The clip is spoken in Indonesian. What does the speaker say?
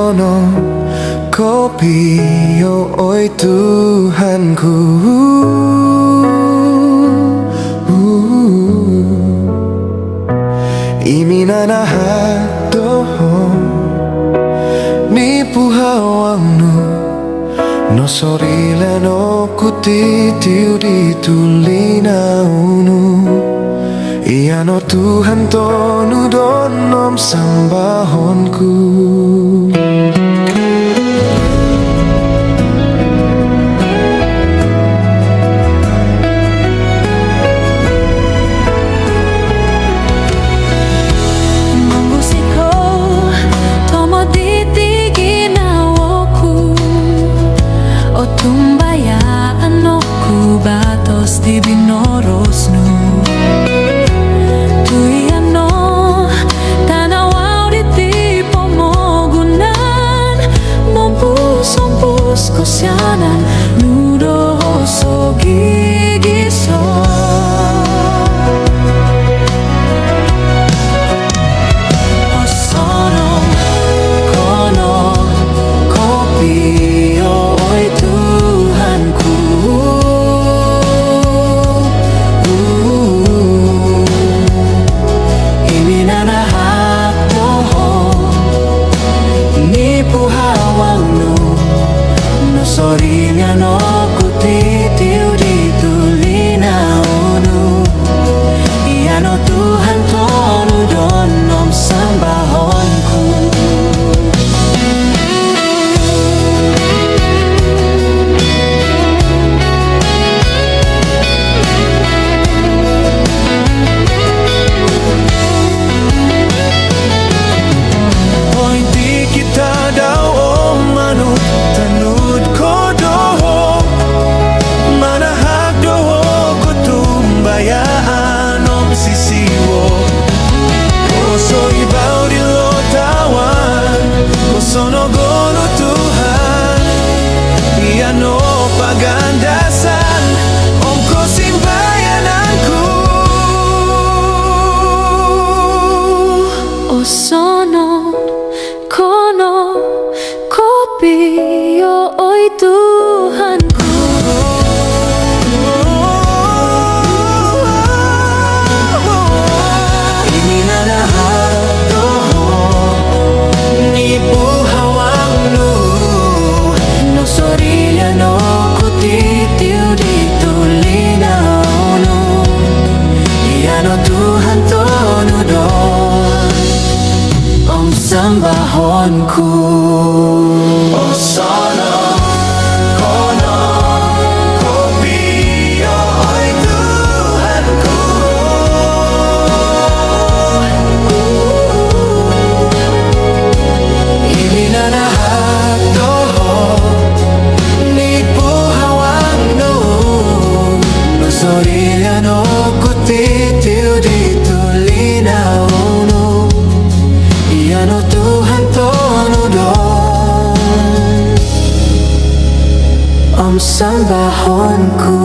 kono kopi yo oi Tuhanku. Iminana hatoho nipu hawangnu no sorile no kutitiu di tulina unu. Iya no Tuhan tonu donom sambahonku. Tumbayaan aku batos di binorosnu. Tuyano tanawau di tipo mogunan mompus kosianan nudo so gigiso. Osono kono kopi sorrinya no kutitiu di tulina unu. Iya no Tuhan tonu donom sambahonku. Pointi kita daw om manut tanud sono gono Tuhan. Iya no pagandasan ongko simbayananku. O sono kono kopi yo oi Tuhanku. Iminana hatoho nipu sambahonku. Osono kono kopi yo oi Tuhanku. Iminana hatoho nipu hawangnu no sorilya no kutitiu di tulina unu. Iya no Tuhan tonu don om sambahonku.